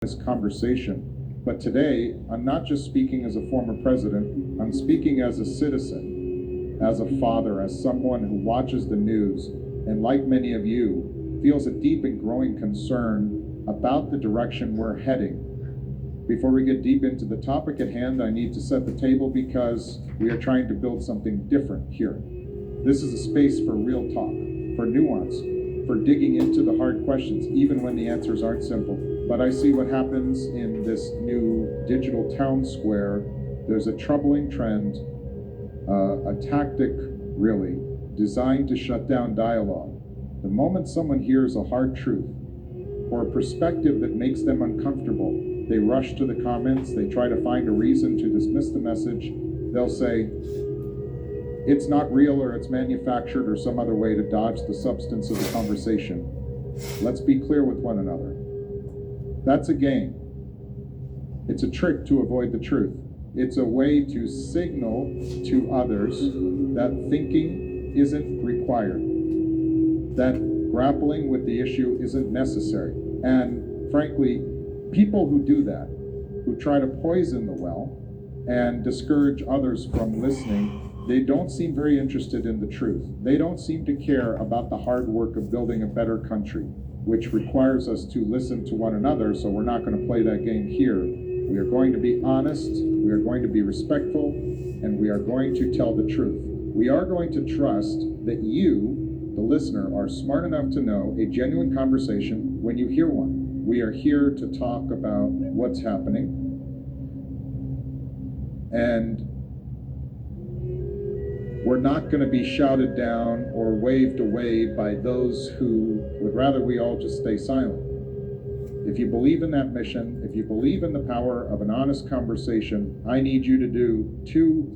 this conversation. But today, I'm not just speaking as a former president, I'm speaking as a citizen, as a father, as someone who watches the news, and like many of you, feels a deep and growing concern about the direction we're heading. Before we get deep into the topic at hand, I need to set the table because we are trying to build something different here. This is a space for real talk, for nuance, for digging into the hard questions, even when the answers aren't simple. But I see what happens in this new digital town square. There's a troubling trend, a tactic, really, designed to shut down dialogue. The moment someone hears a hard truth or a perspective that makes them uncomfortable, they rush to the comments, they try to find a reason to dismiss the message. They'll say, it's not real, or it's manufactured, or some other way to dodge the substance of the conversation. Let's be clear with one another. That's a game. It's a trick to avoid the truth. It's a way to signal to others that thinking isn't required, that grappling with the issue isn't necessary. And frankly, people who do that, who try to poison the well and discourage others from listening, they don't seem very interested in the truth. They don't seem to care about the hard work of building a better country, which requires us to listen to one another, so we're not going to play that game here. We are going to be honest, we are going to be respectful, and we are going to tell the truth. We are going to trust that you, the listener, are smart enough to know a genuine conversation when you hear one. We are here to talk about what's happening, and we're not going to be shouted down or waved away by those who would rather we all just stay silent. If you believe in that mission, if you believe in the power of an honest conversation, I need you to do two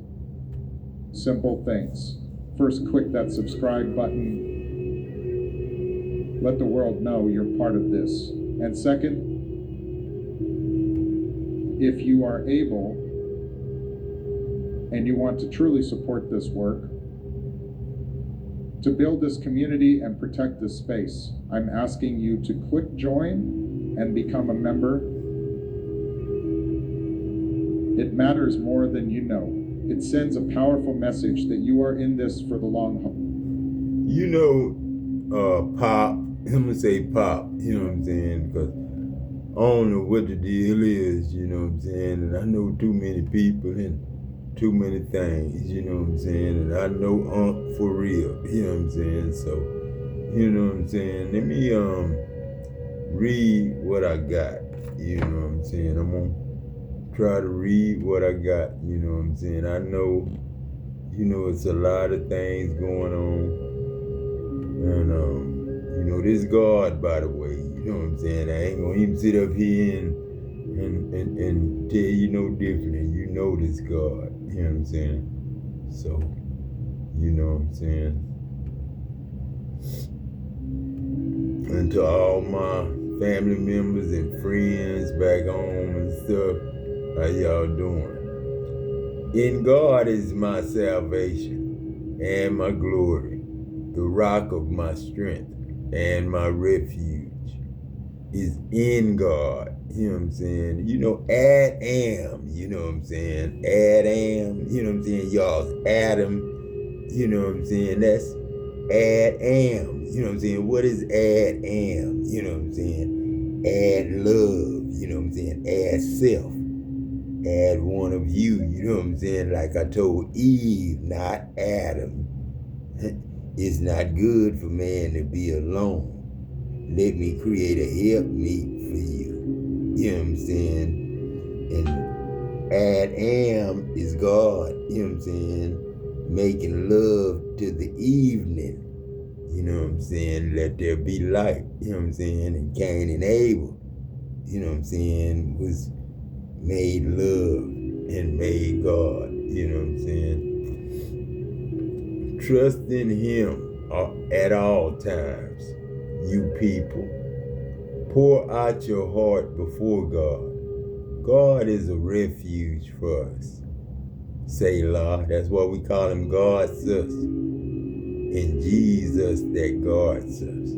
simple things. First, click that subscribe button. Let the world know you're part of this. And second, if you are able and you want to truly support this work, to build this community and protect this space, I'm asking you to click join and become a member. It matters more than you know. It sends a powerful message that you are in this for the long haul. You know, Pop, I'm gonna say Pop, you know what I'm saying? Because I don't know what the deal is, you know what I'm saying? And I know too many people and too many things, you know what I'm saying? And I know Unc for real, you know what I'm saying? So, you know what I'm saying? Let me read what I got, you know what I'm saying? I'm gonna try to read what I got, you know what I'm saying? I know, you know, it's a lot of things going on. And you know, this God, by the way, you know what I'm saying? I ain't gonna even sit up here and tell you no different. You know this God, you know what I'm saying? So, you know what I'm saying? And to all my family members and friends back home and stuff, how y'all doing? In God is my salvation and my glory, the rock of my strength and my refuge is in God. You know what I'm saying? You know, Addan, you know what I'm saying? Addan, you know what I'm saying? Y'all's Adam, you know what I'm saying? That's Addan, you know what I'm saying? What is Addan? You know what I'm saying? Add love, you know what I'm saying? Add self. Add one of you know what I'm saying? Like I told Eve, not Adam. It's not good for man to be alone. Let me create a helpmeet for you. You know what I'm saying? And Adam is God, you know what I'm saying? Making love to the evening. You know what I'm saying? Let there be light, you know what I'm saying? And Cain and Abel, you know what I'm saying, was made love and made God, you know what I'm saying? Trust in Him at all times, you people. Pour out your heart before God. God is a refuge for us. Selah, that's why we call Him God's us. And Jesus that guards us.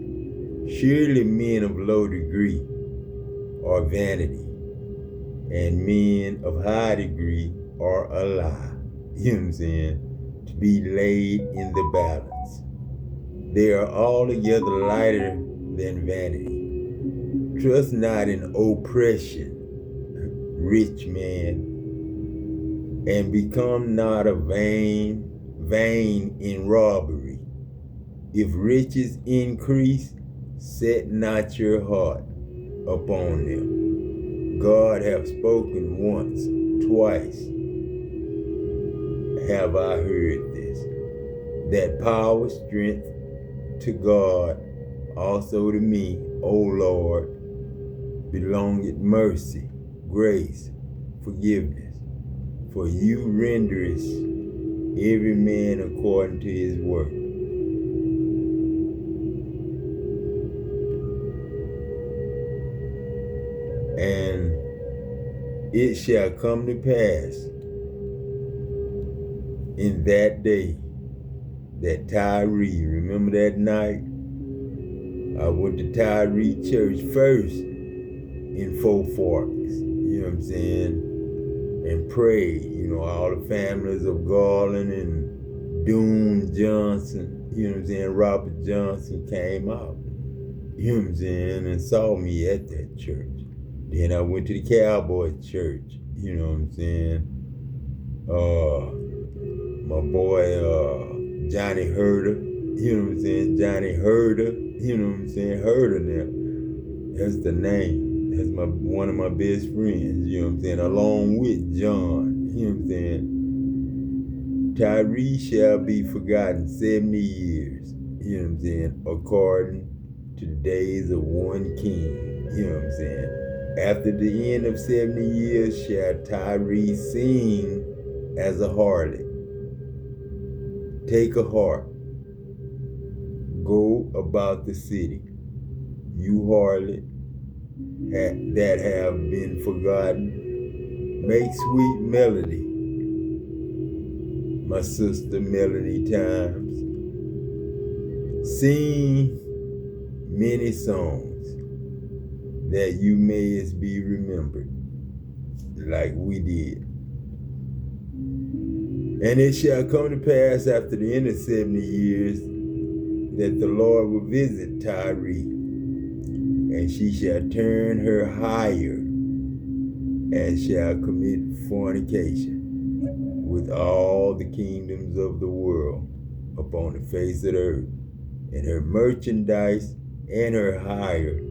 Surely men of low degree are vanity, and men of high degree are a lie. You know what I'm saying? To be laid in the balance. They are altogether lighter than vanity. Trust not in oppression, rich man, and become not a vain in robbery. If riches increase, set not your heart upon them. God hath spoken once, twice have I heard this, that power, strength to God, also to me, O Lord, belongeth mercy, grace, forgiveness. For you renderest every man according to his work. And it shall come to pass in that day that Tyree, remember that night? I went to Tyree Church first in Four Forks, you know what I'm saying? And prayed, you know, all the families of Garland and Doone Johnson, you know what I'm saying? Robert Johnson came out, you know what I'm saying? And saw me at that church. Then I went to the Cowboy Church, you know what I'm saying? My boy Johnny Herder, you know what I'm saying? Johnny Herder, you know what I'm saying? Herder now, that's the name. That's one of my best friends, you know what I'm saying? Along with John, you know what I'm saying? Tyree shall be forgotten 70 years, you know what I'm saying? According to the days of one king, you know what I'm saying? After the end of 70 years shall Tyree sing as a harlot. Take a harp, go about the city, you harlot that have been forgotten. Make sweet melody, my sister melody times. Sing many songs that you mayest be remembered, like we did. And it shall come to pass after the end of 70 years that the Lord will visit Tyree, and she shall turn her higher and shall commit fornication with all the kingdoms of the world upon the face of the earth. And her merchandise and her hire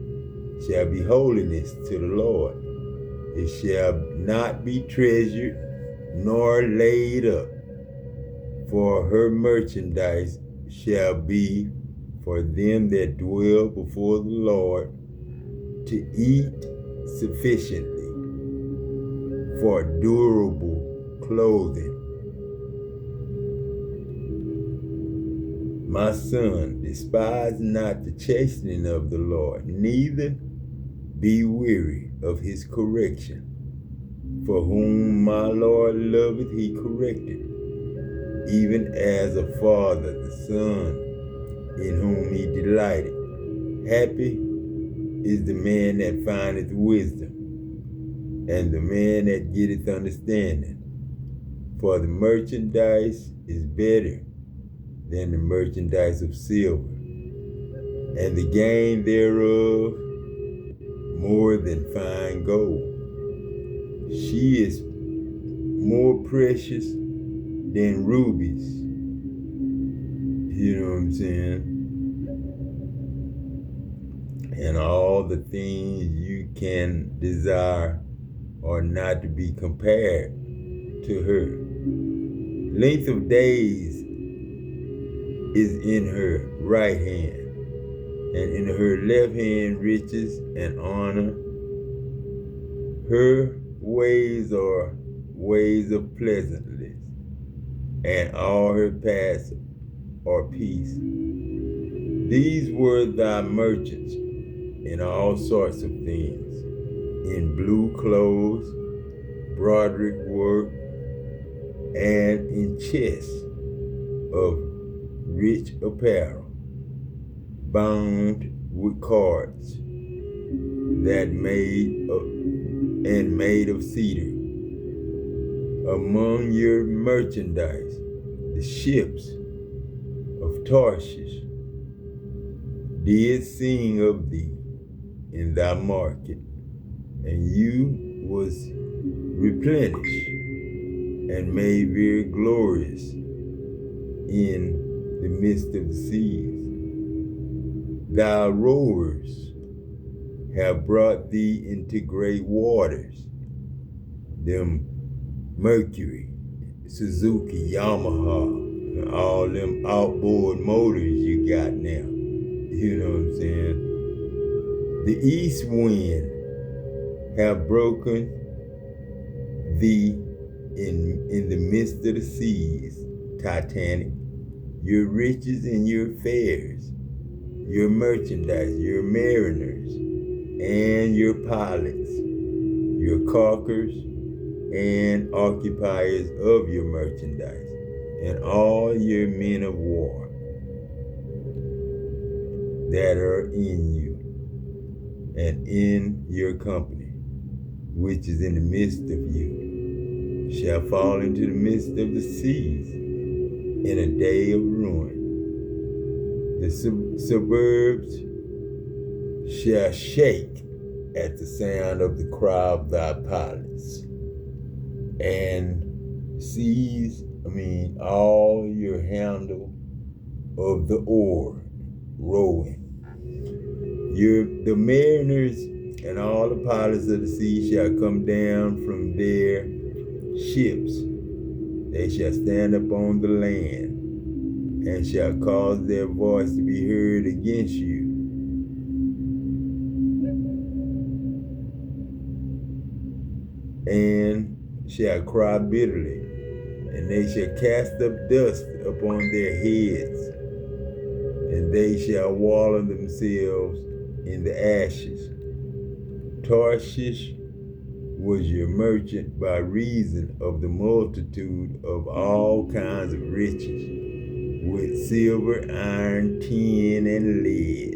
shall be holiness to the Lord. It shall not be treasured nor laid up, for her merchandise shall be for them that dwell before the Lord to eat sufficiently, for durable clothing. My son, despise not the chastening of the Lord, neither be weary of his correction. For whom my Lord loveth, he corrected, even as a father the son in whom he delighted. Happy is the man that findeth wisdom, and the man that getteth understanding. For the merchandise is better than the merchandise of silver, and the gain thereof more than fine gold. She is more precious than rubies. You know what I'm saying? And all the things you can desire are not to be compared to her. Length of days is in her right hand, and in her left hand riches and honor. Her ways are ways of pleasantness, and all her paths are peace. These were thy merchants in all sorts of things, in blue clothes, broadrick work, and in chests of rich apparel, bound with cords, that made of cedar. Among your merchandise, the ships of Tarshish did sing of thee in thy market, and you was replenished and made very glorious in the midst of the seas. Thy rowers have brought thee into great waters, them Mercury, Suzuki, Yamaha, and all them outboard motors you got now. You know what I'm saying? The east wind have broken thee in the midst of the seas, Titanic, your riches and your fares, your merchandise, your mariners, and your pilots, your caulkers, and occupiers of your merchandise, and all your men of war that are in you, and in your company, which is in the midst of you, shall fall into the midst of the seas in a day of ruin. The suburbs shall shake at the sound of the cry of thy pilots, and seize, all your handle of the oar rowing. The mariners and all the pilots of the sea shall come down from their ships. They shall stand up on the land, and shall cause their voice to be heard against you. And shall cry bitterly, and they shall cast up dust upon their heads, and they shall wallow themselves in the ashes. Tarshish was your merchant by reason of the multitude of all kinds of riches, with silver, iron, tin, and lead.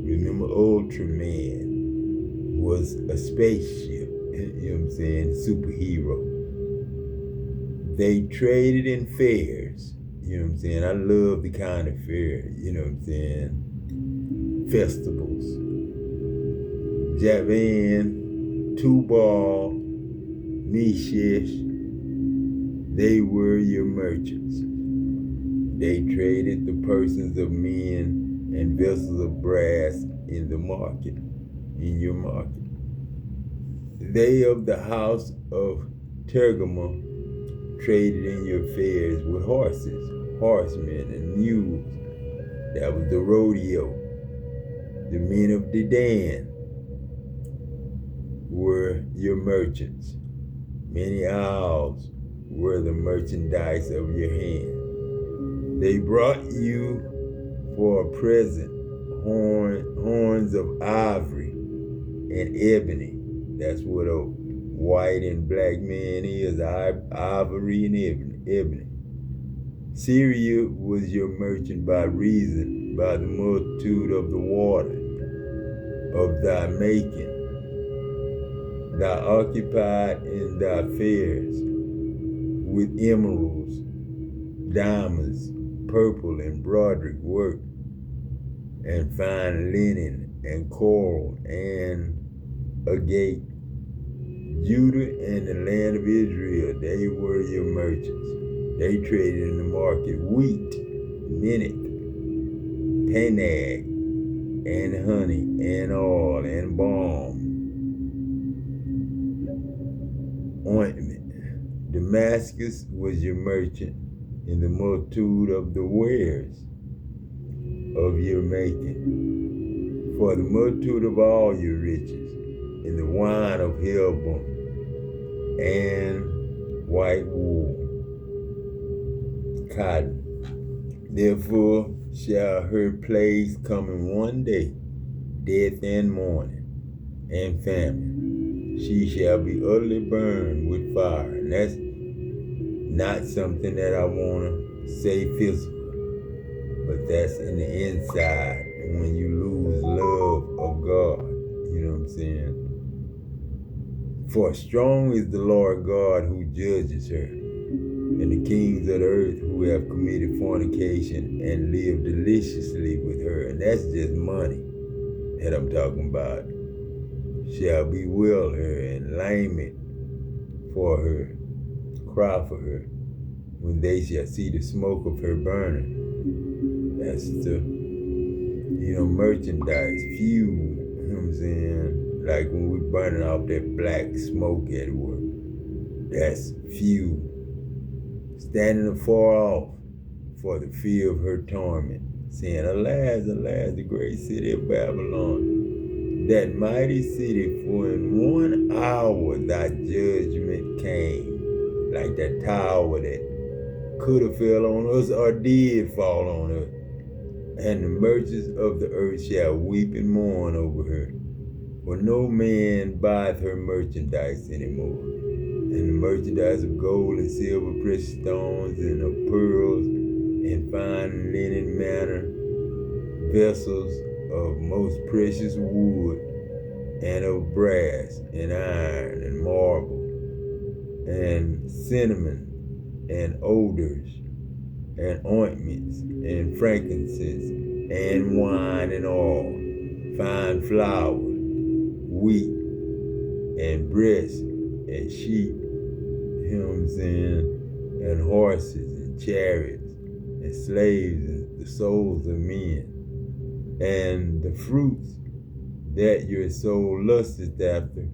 Remember, Ultraman was a spaceship, you know what I'm saying, superhero. They traded in fairs, you know what I'm saying. I love the kind of fair, you know what I'm saying, festivals. Javan, Tubal, Meshach, they were your merchants. They traded the persons of men and vessels of brass in the market, in your market. They of the house of Tergama traded in your fairs with horses, horsemen, and mules. That was the rodeo. The men of Addan were your merchants. Many owls were the merchandise of your hand. They brought you for a present horns of ivory and ebony. That's what a white and black man is, ivory and ebony. Syria was your merchant by reason, by the multitude of the water of thy making. Thou occupied in thy fairs with emeralds, diamonds, purple and broadrick work, and fine linen and coral and agate. Judah and the land of Israel, they were your merchants. They traded in the market wheat, minnow, penag, and honey, and oil, and balm, ointment. Damascus was your merchant in the multitude of the wares of your making, for the multitude of all your riches, in the wine of Helbon, and white wool, cotton. Therefore shall her plagues come in one day, death and mourning, and famine. She shall be utterly burned with fire. And that's not something that I want to say physical, but that's in the inside when you lose love of God. You know what I'm saying? For strong is the Lord God who judges her, and the kings of the earth who have committed fornication and live deliciously with her. And that's just money that I'm talking about. Shall bewail her and lament for her, cry for her, when they shall see the smoke of her burning. That's the, merchandise, fuel, you know what I'm saying? Like when we burning off that black smoke at work. That's fuel. Standing afar off for the fear of her torment, saying, Alas, alas, the great city of Babylon, that mighty city, for in 1 hour thy judgment came, like that tower that could have fell on us or did fall on us. And the merchants of the earth shall weep and mourn over her, for no man buyeth her merchandise anymore. And the merchandise of gold and silver, precious stones, and of pearls, and fine linen manner, vessels of most precious wood, and of brass, and iron, and marble, and cinnamon, and odors, and ointments, and frankincense, and wine, and oil, fine flour, wheat, and breast, and sheep, you know what I'm saying, and horses, and chariots, and slaves, and the souls of men, and the fruits that your soul lusteth after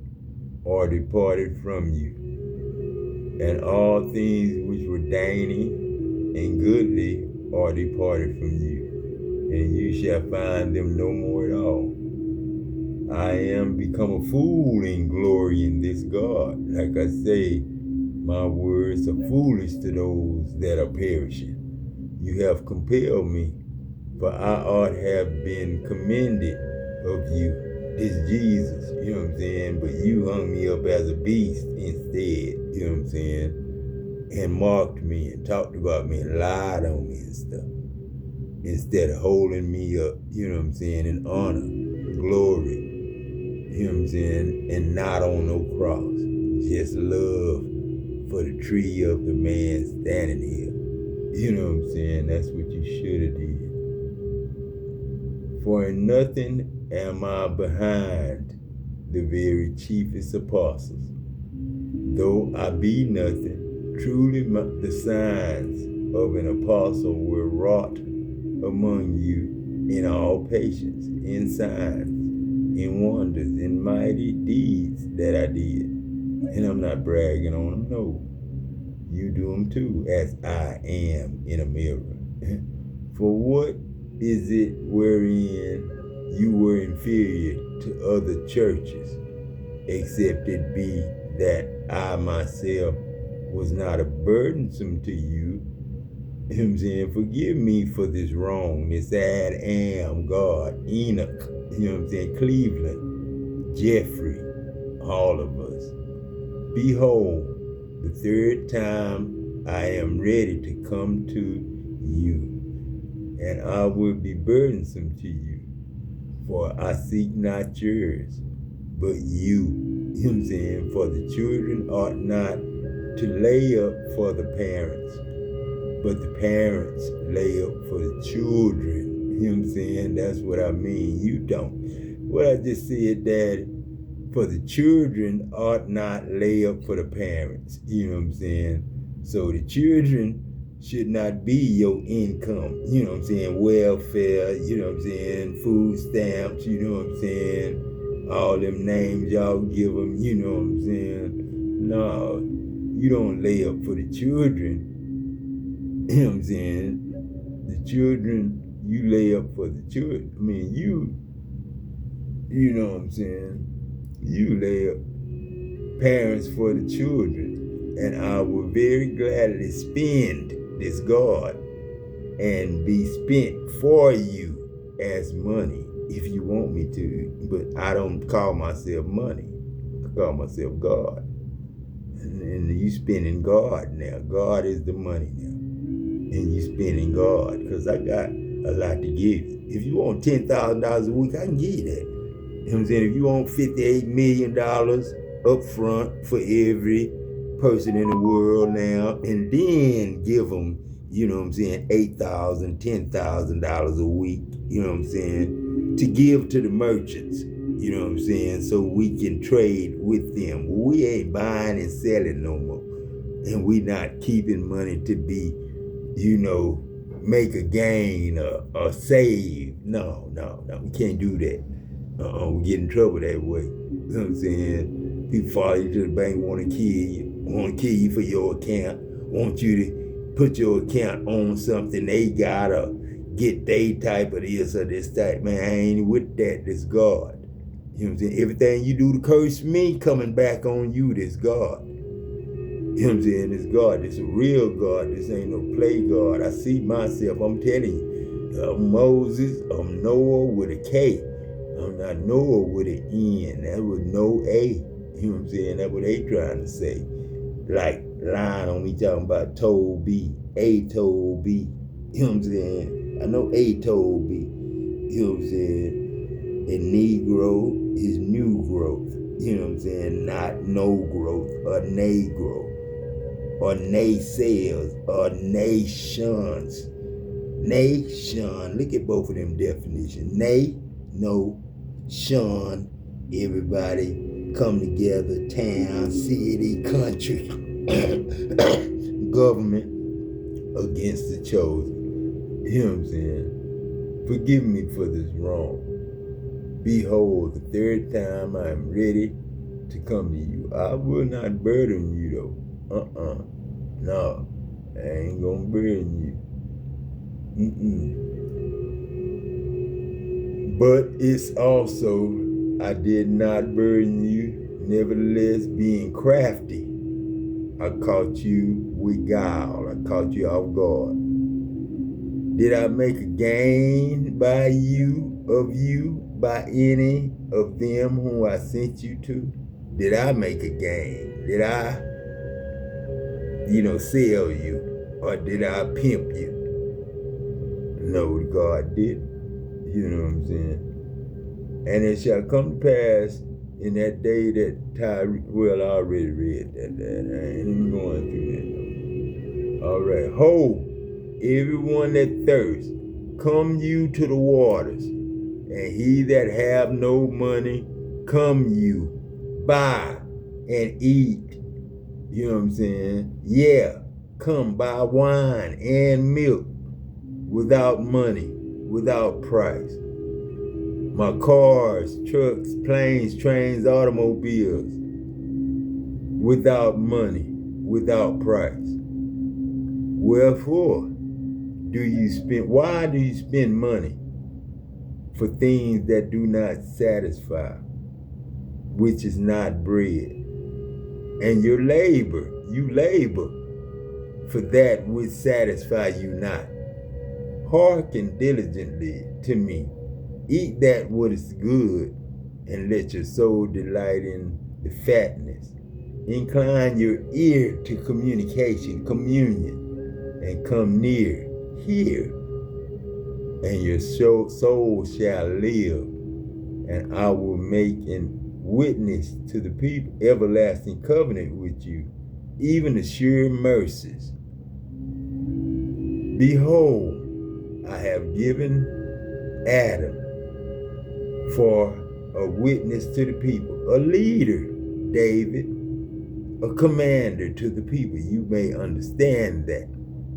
are departed from you, and all things which were dainty and goodly are departed from you, and you shall find them no more at all. I am become a fool in glory in this God. Like I say, my words are foolish to those that are perishing. You have compelled me, for I ought have been commended of you. This Jesus, you know what I'm saying? But you hung me up as a beast instead, you know what I'm saying? And mocked me and talked about me and lied on me and stuff. Instead of holding me up, you know what I'm saying, in honor, glory, you know what I'm saying, and not on no cross. Just love for the tree of the man standing here. You know what I'm saying? That's what you should have did. For in nothing am I behind the very chiefest apostles. Though I be nothing, truly the signs of an apostle were wrought among you in all patience, in signs, in wonders, in mighty deeds that I did. And I'm not bragging on them, no. You do them too, as I am in a mirror. For what is it wherein you were inferior to other churches, except it be that I myself was not a burdensome to you? You know what I'm saying? Forgive me for this wrong, this Addan, God, Enoch, you know what I'm saying, Cleveland, Jeffrey, all of us. Behold, the third time I am ready to come to you, and I will be burdensome to you, for I seek not yours, but you. You know what I'm saying? For the children ought not to lay up for the parents, but the parents lay up for the children. You know what I'm saying? That's what I mean. You don't. What I just said, Daddy, for the children ought not lay up for the parents. You know what I'm saying? So the children should not be your income. You know what I'm saying? Welfare, you know what I'm saying? Food stamps, you know what I'm saying? All them names y'all give them, you know what I'm saying? No, you don't lay up for the children. You know what I'm saying? The children, you lay up for the children. I mean, you know what I'm saying? You lay up parents for the children. And I will very gladly spend this God and be spent for you as money if you want me to. But I don't call myself money. I call myself God. And you spending God now. God is the money now. And you spending God, because I got a lot to give you. If you want $10,000 a week, I can give you that. You know what I'm saying? If you want $58 million up front for every person in the world now, and then give them, you know what I'm saying, $8,000, $10,000 a week, you know what I'm saying, to give to the merchants, you know what I'm saying, so we can trade with them. We ain't buying and selling no more. And we not keeping money to be, you know, make a gain or save. No, we can't do that. We get in trouble that way. You know what I'm saying? People follow you to the bank, want to kill you for your account, want you to put your account on something they gotta get they type of this or this type. Man, I ain't with that. This God. You know what I'm saying? Everything you do to curse me coming back on you, this God. You know what I'm saying? This God, this a real God. This ain't no play God. I see myself, I'm telling you, I'm Moses, I'm Noah with a K. I'm not Noah with an N. That was no A. You know what I'm saying? That's what they trying to say. Like lying on me talking about told B, A told B. You know what I'm saying? I know A told B. You know what I'm saying? A Negro is new growth. You know what I'm saying? Not no growth or negro. Or naysayers, or nations. Nation, look at both of them definitions. No, shun, everybody come together, town, city, country, government against the chosen. You know what I'm saying? Forgive me for this wrong. Behold, the third time I am ready to come to you. I will not burden you though. No, I ain't gonna burden you. But it's also, I did not burden you. Nevertheless, being crafty, I caught you with guile. I caught you off guard. Did I make a gain by any of them whom I sent you to? Did I make a gain? Did I, sell you? Or did I pimp you? No, God didn't. You know what I'm saying? And it shall come to pass in that day that I already read that. I ain't even going through that. No. All right. Ho, everyone that thirsts, come you to the waters, and he that have no money, come you, buy and eat. You know what I'm saying? Yeah, come buy wine and milk without money, without price. My cars, trucks, planes, trains, automobiles, without money, without price. Wherefore why do you spend money for things that do not satisfy, which is not bread? And you labor for that which satisfy you not. Hearken diligently to me. Eat that what is good, and let your soul delight in the fatness. Incline your ear to communion, and come near, hear, and your soul shall live, and I will make an witness to the people, everlasting covenant with you, even the sure mercies. Behold, I have given Addan for a witness to the people, a leader, David, a commander to the people. You may understand that.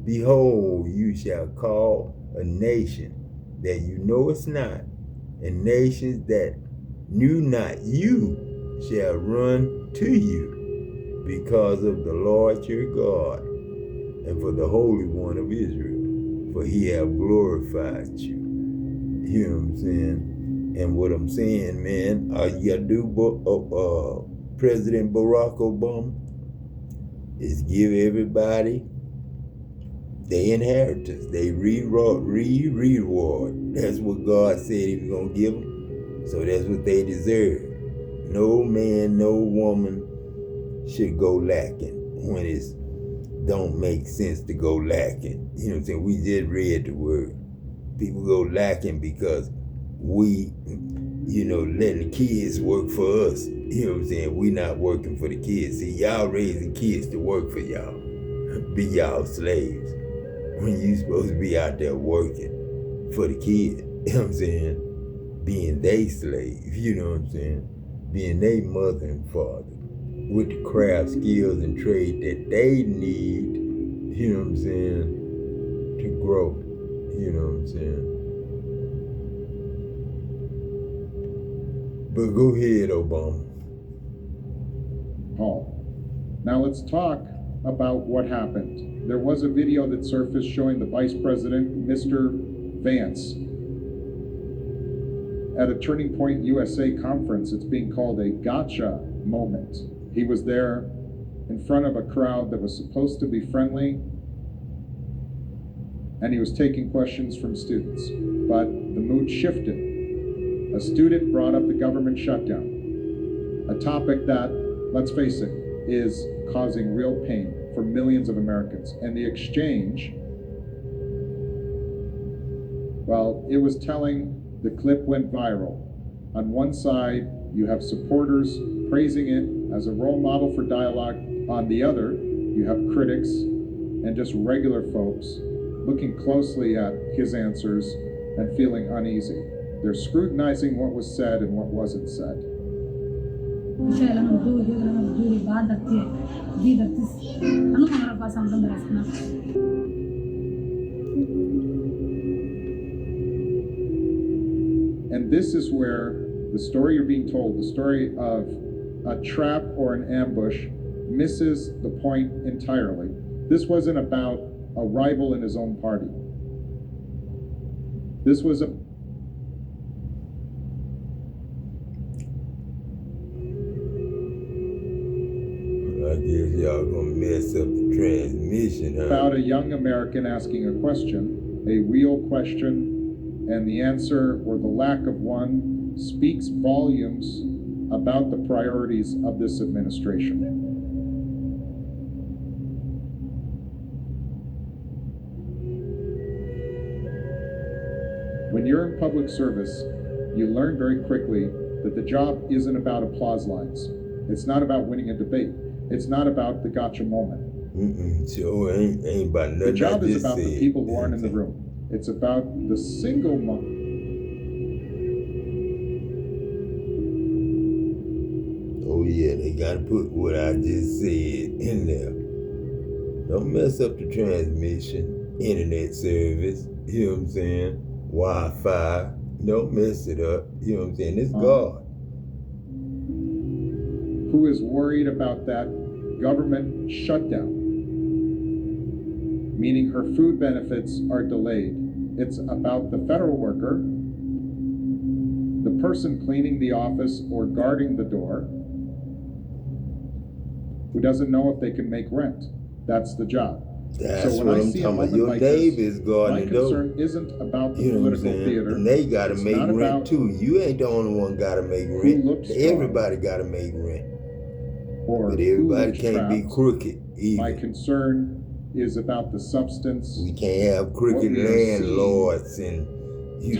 Behold, you shall call a nation that you know it's not, and nations that knew not you shall run to you because of the Lord your God and for the Holy One of Israel, for he have glorified you. You know what I'm saying? And what I'm saying, man, all you gotta do, President Barack Obama, is give everybody their inheritance, they reward. That's what God said he was gonna give them. So that's what they deserve. No man, no woman should go lacking when it don't make sense to go lacking. You know what I'm saying? We just read the word. People go lacking because we letting the kids work for us. You know what I'm saying? We not working for the kids. See, y'all raising kids to work for y'all. Be y'all slaves. When you supposed to be out there working for the kid. You know what I'm saying? Being they slave. You know what I'm saying? Being they mother and father. With the craft, skills, and trade that they need. You know what I'm saying? To grow. You know what I'm saying? But go ahead, Obama. Paul. Now let's talk about what happened. There was a video that surfaced showing the Vice President, Mr. Vance, at a Turning Point USA conference. It's being called a gotcha moment. He was there in front of a crowd that was supposed to be friendly, and he was taking questions from students. But the mood shifted. A student brought up the government shutdown, a topic that, let's face it, is causing real pain for millions of Americans. And the exchange, well, it was telling. The clip went viral. On one side, you have supporters praising it as a role model for dialogue. On the other, you have critics and just regular folks looking closely at his answers and feeling uneasy. They're scrutinizing what was said and what wasn't said. And this is where the story you're being told, the story of a trap or an ambush, misses the point entirely. This wasn't about a rival in his own party. This was a I guess y'all gonna mess up the transmission, huh? About a young American asking a question, a real question, and the answer or the lack of one speaks volumes about the priorities of this administration. When you're in public service, you learn very quickly that the job isn't about applause lines. It's not about winning a debate. It's not about the gotcha moment. Sure, ain't about nothing. The job is about the people who aren't in the room. It's about the single moment. Oh yeah, they gotta put what I just said in there. Don't mess up the transmission, internet service, you know what I'm saying? Wi-Fi, don't mess it up, you know what I'm saying? It's God. Who is worried about that government shutdown, meaning her food benefits are delayed. It's about the federal worker, the person cleaning the office or guarding the door, who doesn't know if they can make rent. That's the job. That's so when what I I'm see talking a about. moment Your like neighbor this, is guarding my the door. concern isn't about the You know what I'm political saying? theater. And they gotta It's make not rent about too. You ain't the only one gotta make who rent. looks strong Everybody gotta make rent. or But who everybody looks can't be trapped. crooked either. My concern is about the substance. We can't have crooked we are landlords and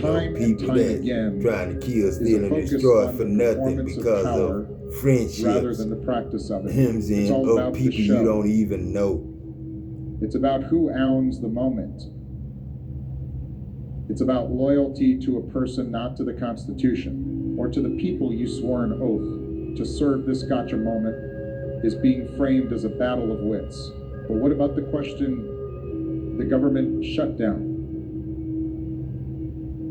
time people and time that again trying to kill, is steal, a and focus destroy on for the nothing performance because of power of friendships. rather than the practice of it. Hymns It's all of about the people you show. don't even know. It's about who owns the moment. It's about loyalty to a person, not to the Constitution, or to the people you swore an oath to serve. This gotcha moment is being framed as a battle of wits. But what about the question, the government shutdown?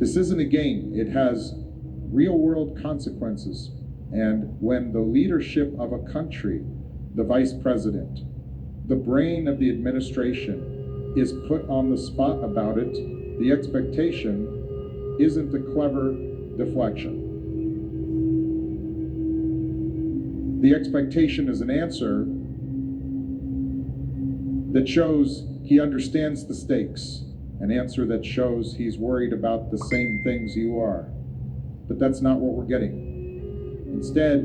This isn't a game. It has real-world consequences. And when the leadership of a country, the vice president, the brain of the administration, is put on the spot about it, the expectation isn't a clever deflection. The expectation is an answer that shows he understands the stakes, an answer that shows he's worried about the same things you are. But that's not what we're getting. Instead,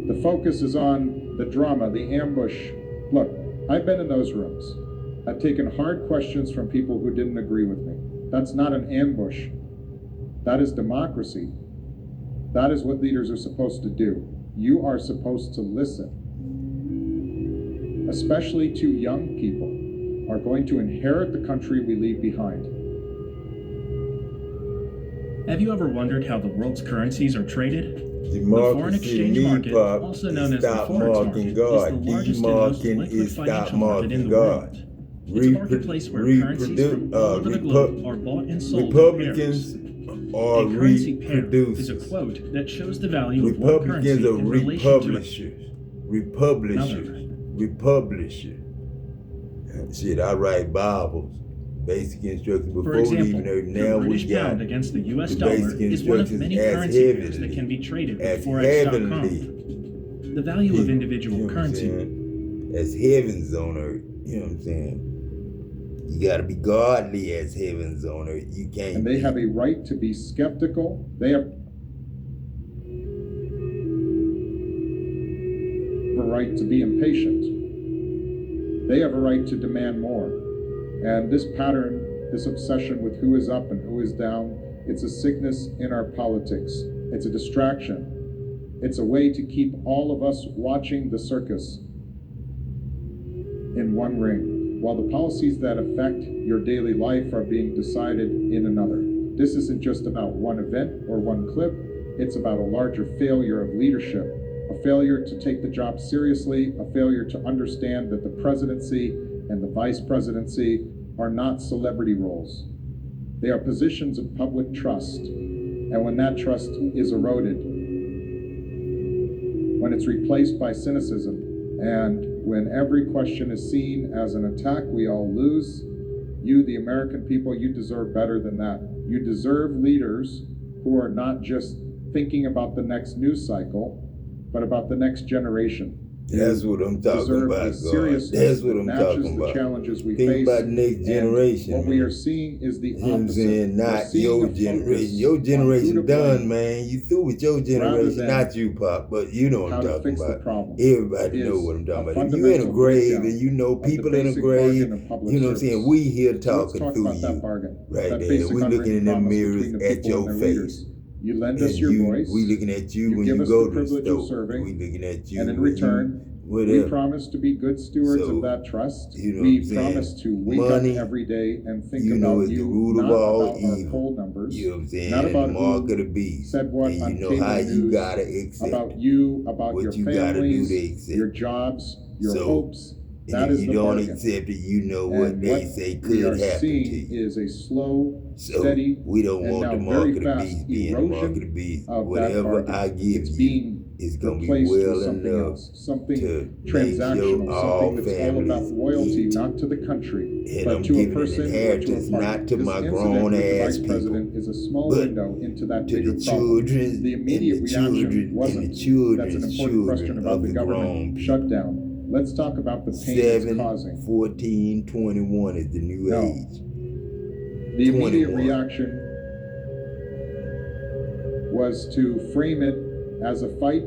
the focus is on the drama, the ambush. Look, I've been in those rooms. I've taken hard questions from people who didn't agree with me. That's not an ambush. That is democracy. That is what leaders are supposed to do. You are supposed to listen. Especially to young people are going to inherit the country we leave behind. Have you ever wondered how the world's currencies are traded? The Democracy foreign to exchange me, market, Pop, also is known as the stop forex market, marking is God. the largest and most Demarking liquid is stop financial market in marking the God. world. It's a marketplace where currencies from all over the globe are bought and sold in Republicans pairs. are A currency pair is a reproducers. quote that shows the value of one currency Republicans are in relation to republishers. Republisher. Shit, I write Bibles. Basic instructions For before example, leaving. the Now we British got pound against the US the dollar basic is one of instructions many as currency pairs heavenly, that can be traded with as Forex.com. heavenly. The value of individual You know what I'm currency. saying? As heavens on earth. You know what I'm saying? You gotta be godly as heavens on earth. You can't. And they have a right to be skeptical. They have a right to be impatient. They have a right to demand more. And this pattern, this obsession with who is up and who is down, it's a sickness in our politics. It's a distraction. It's a way to keep all of us watching the circus in one ring, while the policies that affect your daily life are being decided in another. This isn't just about one event or one clip, it's about a larger failure of leadership, a failure to take the job seriously, a failure to understand that the presidency and the vice presidency are not celebrity roles. They are positions of public trust, and when that trust is eroded, when it's replaced by cynicism, and when every question is seen as an attack, we all lose. You, the American people, you deserve better than that. You deserve leaders who are not just thinking about the next news cycle, but about the next generation. That's what I'm talking about, God. That's what I'm talking about. The challenges we Think face. about the next generation. What we are seeing is the You know what I'm opposite. saying? We're Not seeing your a focus generation. Your on who generation to done, blame man. You through with your generation, than not you, Pop, but you know what how I'm to talking fix the about. problem. Everybody Is know what I'm talking a about. If you in a fundamental grave breakdown and you know of the people in a basic grave, bargain of public you know what I'm saying? service. We here So let's talking talk through about that you. bargain, Right that there. basic We looking unwritten in them promise mirrors between the at people your and their face. leaders. You lend And us your voice. we looking at you when give you us go the to the privilege of store. serving, We looking at you and in when return, you, we whatever. promise to be good stewards So, of that trust. you know We what I'm saying? promise to wake Money, up every day and think you know, about is the you, root of not all about our evil. poll numbers, You know what I'm saying? not And about the mark who of the beast. said what And on you know cable how you news, gotta accept about it. you, about What your you gotta do families, to accept your it. jobs, your So, hopes. And That if is you the don't bargain. accept it, you know what And they what say we are could happen to seeing you. is a slow, So steady, we don't and want the now mark very of the fast beast being the mark of the erosion beast. of that Whatever bargain. I give It's you being is gonna be replaced with well something enough else, something to make transactional, sure all something that's all about families loyalty, eat. not to the country, And but I'm to a giving an person or to a inheritance party. not to This my incident grown with the ass vice people, president is a small but window into that to bigger the problem. children The and immediate the reaction children and wasn't, the that's an children's important question children about of the the grown government people. shutdown. Let's talk about the pain it's 7, causing. 14, 21 is the new No. age. The immediate 21. reaction was to frame it as a fight.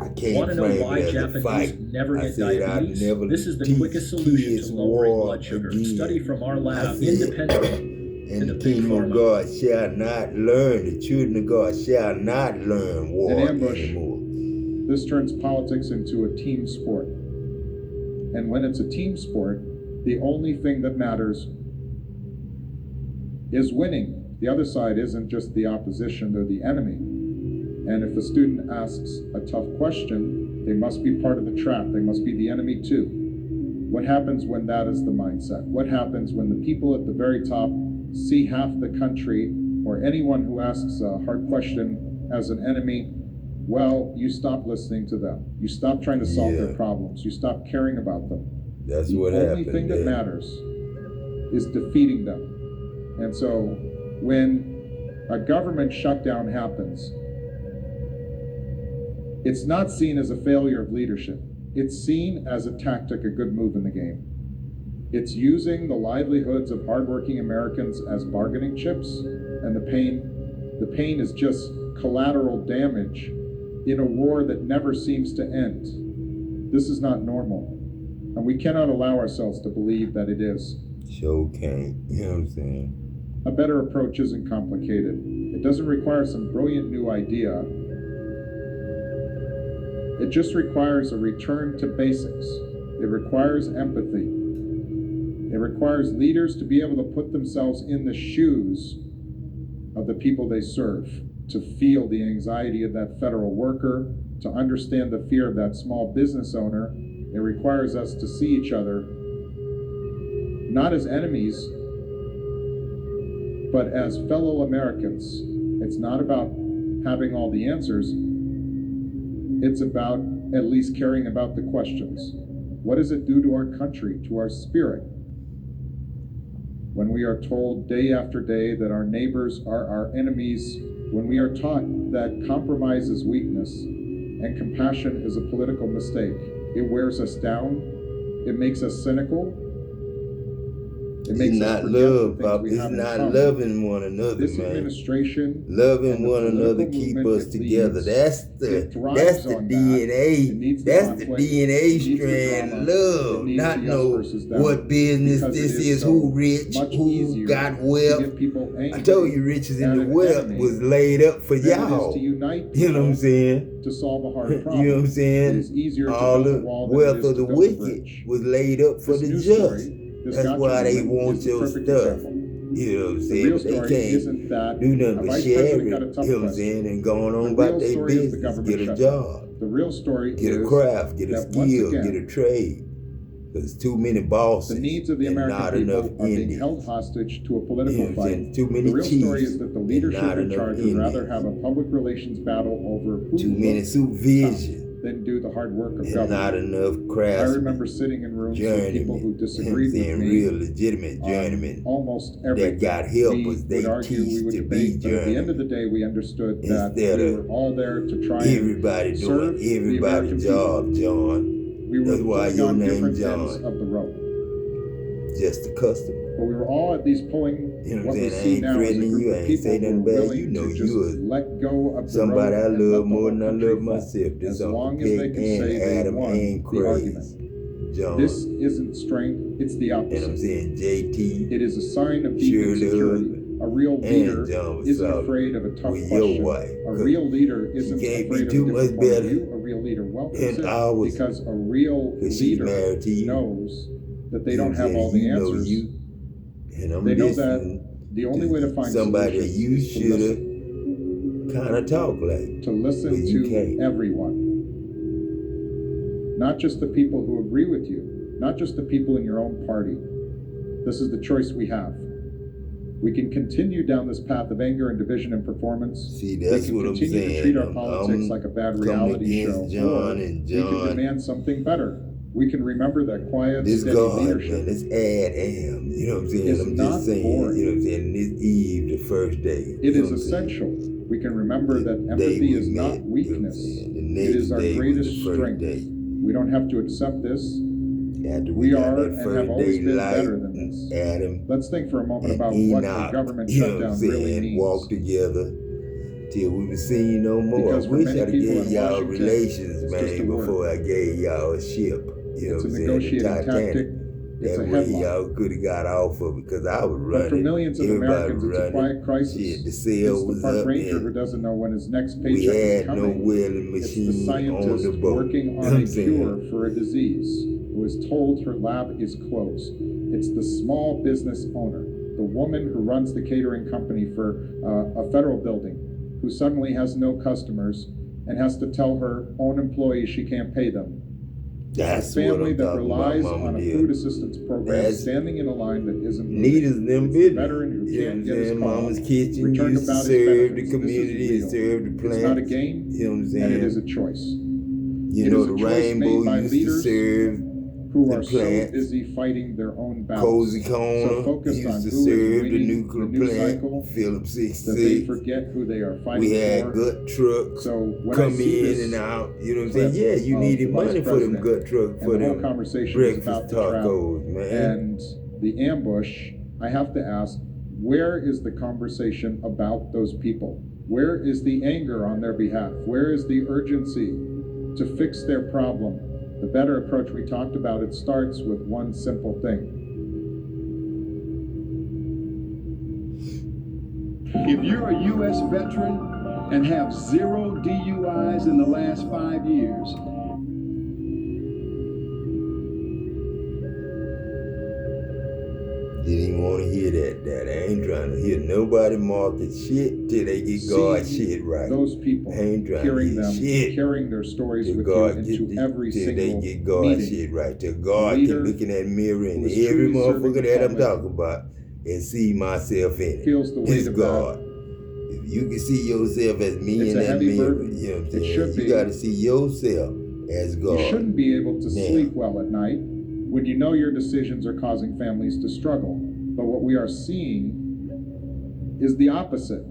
I can't Want to know frame why it as a Japanese fight. never I get said I'd diabetes? never This is the teach quickest solution kids to lowering war blood sugar. again. Study from our I lab, said, independently. and the the big kingdom of pharma. God shall not learn, the children of God shall not learn war An ambush. anymore. This turns politics into a team sport. And when it's a team sport, the only thing that matters is winning. The other side isn't just the opposition, they're the enemy. And if a student asks a tough question, they must be part of the trap. They must be the enemy too. What happens when that is the mindset? What happens when the people at the very top see half the country or anyone who asks a hard question as an enemy? Well, you stop listening to them. You stop trying to solve their problems. You stop caring about them. That's The what only happened thing that there. matters is defeating them. And so when a government shutdown happens, it's not seen as a failure of leadership. It's seen as a tactic, a good move in the game. It's using the livelihoods of hardworking Americans as bargaining chips, and the pain is just collateral damage in a war that never seems to end. This is not normal, and we cannot allow ourselves to believe that it is. Sure can't. You know what I'm saying? A better approach isn't complicated. It doesn't require some brilliant new idea. It just requires a return to basics. It requires empathy. It requires leaders to be able to put themselves in the shoes of the people they serve, to feel the anxiety of that federal worker, to understand the fear of that small business owner. It requires us to see each other not as enemies, but as fellow Americans. It's not about having all the answers. It's about at least caring about the questions. What does it do to our country, to our spirit, when we are told day after day that our neighbors are our enemies, when we are taught that compromise is weakness and compassion is a political mistake? It wears us down. It makes us cynical. It makes It's us not forget love, the things Papa. we It's have in not common. loving one another, This man. administration Loving and the one another political keep movement us it together. leads, That's it the thrives on that. It DNA. needs the That's the conflict. It DNA needs the strand. drama. Love. It needs Not the us know versus them. what business Because it this is is, so who rich, much who easier got to wealth. get people angry I told you riches at in the an wealth enemy was laid up for than it is y'all. to unite You know what I'm people saying? to solve a hard You problem. know what I'm It saying? is easier to All build the a wall than it wealth is of to the build a wicked bridge. was laid up for This the news just. story, this That's gotcha why they moment, want is the your perfect stuff. example. You know what I'm The saying? real But they story can't isn't that do nothing a but vice share president it. got a tough You know what I'm question. saying? And going on The about real their story is the business. government Get a shutdown. job. The real story Get a is craft. Get a that once skill. again, Get a trade. There's too many the bosses needs of the and American not people enough are being Indians. held hostage to a You know political what I'm fight. saying? Too The many real story chiefs is that the and leadership not in enough charge would rather Indians. have a public relations battle over who Too many looks supervision tough than do the hard work of and government. not enough I craftsmen. remember sitting in rooms with people who Journeymen. You know what I'm disagreed with saying? me Real legitimate on journeymen almost that everything. got We helpers. They would argue, we teach would to be debate, but at the end of the journeymen day, we understood that instead we of were all there to try and everybody serve doing the American everybody's people. job, John. We were That's why pulling your on name different ends John. of the rope, Just a customer. but we were all at least pulling You know what what we I'm saying? I see ain't now as a threatening group you. I of ain't people say who are nothing bad. You willing know to just you a let go of the somebody rope I and let love the more whole than I country love fall, myself. This as Uncle long as they Peg can and say they Adam won and the argument. Craze. John. This isn't strength, it's the And I'm opposite. saying JT, It is a sign of deep Shirley insecurity. Husband, A real leader and John isn't Vassallo afraid of a tough with your question. wife. A 'Cause real leader she isn't can't be afraid of too a much different point of better view. A real leader welcomes than it ours. because a real Cause she's leader married to you. knows that they You know don't what I'm have saying? all the You know answers. you. And I'm They know that listening the only way to find somebody that solutions you is to should have listen. kind of talk like. To listen But you to can't. everyone. Not just the people who agree with you. Not just the people in your own party. This is the choice we have. We can continue down this path of anger and division and performance. See, that's we what can I'm continue to saying. treat our politics like a bad coming reality show. against John Or and we can John. demand something better. We can remember that quiet, This steady God, leadership man, this Adam, you know what I'm saying? is I'm not just saying, boring. you know what I'm saying? This Eve, the first day. It you know is what I'm saying? essential. We can remember The that day empathy we is met, not you know what I'm weakness. saying? The It next is our day was greatest the first strength. day. We don't have to accept this. After We got are that and have first always day been light, better than this. Adam Let's think for a moment and about what a Enoch, government you know what I'm shutdown saying, really means. walked together till we were seen no more. Because I for wish many I'd have people gave in y'all Washington, relations, it's just a man, word. before I gave y'all a ship. You know It's what a I'm saying? The negotiating Titanic. tactic. It's That a way headline. y'all could have got off of it because I was running. But for millions of Everybody Americans, it's a running. quiet crisis. Shit, the It's sale the was park up ranger who and doesn't know when his next we paycheck is had no coming. whaling It's the machine on scientist the boat. working You know on what a I'm saying? cure for a disease who is told her lab is closed. It's the small business owner, the woman who runs the catering company for a federal building, who suddenly has no customers and has to tell her own employees she can't pay them. That's A what family I'm that talking relies about, on Mama a dear. food assistance program That's standing in a line that isn't Neither moving. them It's the business. veteran who You know what can't I'm get his saying? call, Mama's Kitchen returned used to about his serve the benefits. community, This is real. serve the plants. It's not a game, You know what I'm and saying? it is a choice. You It know, is the a choice made rainbow by used to leaders serve who the are so plants. busy fighting their own battles, Cozy so Corner focused on used to who is serve the winning nuclear the news plant, cycle Phillips that they 66. forget who they are fighting We had for. gut trucks So when I come see in this and out. You know what I'm clip saying? Yeah, you of needed the vice money for them president, gut trucks, and for the whole them conversation is about breakfast the trap tacos, man. and the ambush, I have to ask, where is the conversation about those people? Where is the anger on their behalf? Where is the urgency to fix their problem? The better approach we talked about, it starts with one simple thing. If you're a U.S. veteran and have 0 DUIs in the last 5 years, didn't even want to hear that, Dad. I ain't trying to hear nobody market shit till they get God shit right. Those people, I ain't trying hearing to them, hear shit carrying their stories till with God you get into every till single they get God meeting. shit right. Till God Leader can look in that mirror and who is every truly serving motherfucker the that I'm public talking about and see myself in it. feels the weight It's of God. that. If you can see yourself as me It's in a that heavy mirror, burden. you know what I'm It saying? should You be. got to see yourself as God. You shouldn't be able to Now. sleep well at night when you know your decisions are causing families to struggle. But what we are seeing is the opposite.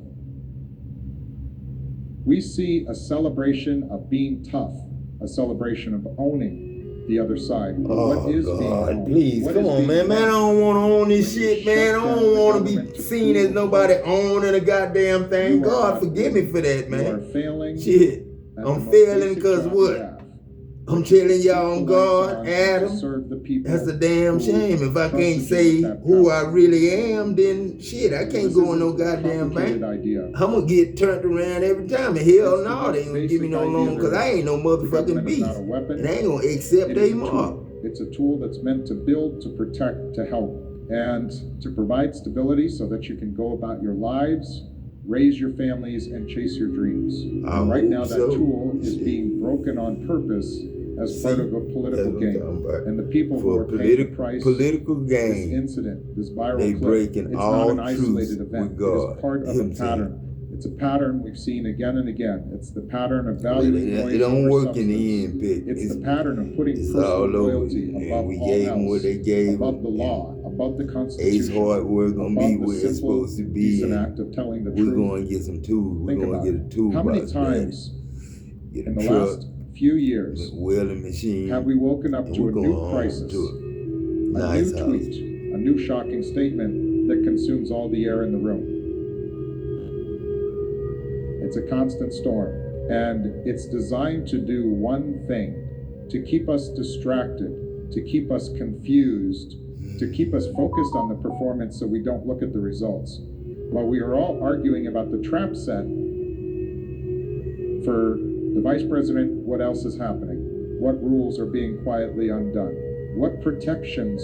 We see a celebration of being tough, a celebration of owning the other side. But what is being owned? Please, What come is on, being man. Man, I don't want to own this When you shit, man. I shut down don't the want to government be to seen as prove nobody a point, owning a goddamn thing. you are God, not forgive me winning. for that, You are man. failing. Shit. at the I'm most failing basic because job what? you have, I'm which is to telling keep y'all the on lights God, on and to Adam. serve the people That's a damn who shame. If I can't trusted you say with that who I power. really am, then shit, I can't This go in no isn't a goddamn complicated bank. idea. I'm gonna get turned around every time. And hell It's the no, most they ain't gonna give me basic no idea loan because there I is. ain't no The motherfucking government is not beast. a weapon. And I ain't gonna accept It they is a mark. tool. It's a tool that's meant to build, to protect, to help, and to provide stability so that you can go about your lives, raise your families, and chase your dreams. I And right hope now, that so. tool is Shit. being broken on purpose as part of a political That's what I'm game. talking about. And the people who For are paying the price, political this gain, incident, this viral they clip, breaking it's all not an isolated truth event. with It God. is part You of know a what I'm saying? pattern. It's a pattern we've seen again and again. It's the pattern of Well, valuing noise it don't over work in the substance. end, Pick. It's the pattern of putting It's personal all over. loyalty And above we all gave them else, what they gave above them. the law, above the Ace Constitution, Hard, we're gonna above be the where it's simple, supposed to be. decent And act of telling the we're truth. going to get some tools. We're Think going about to get a it. toolbox. How many times Get a in the truck, last few years welding machine. have we woken up and to we're a going new home crisis, to a a nice new house. tweet, a new shocking statement that consumes all the air in the room? It's a constant storm, and it's designed to do one thing: to keep us distracted, to keep us confused, to keep us focused on the performance so we don't look at the results. While we are all arguing about the trap set for the vice president, what else is happening? What rules are being quietly undone? What protections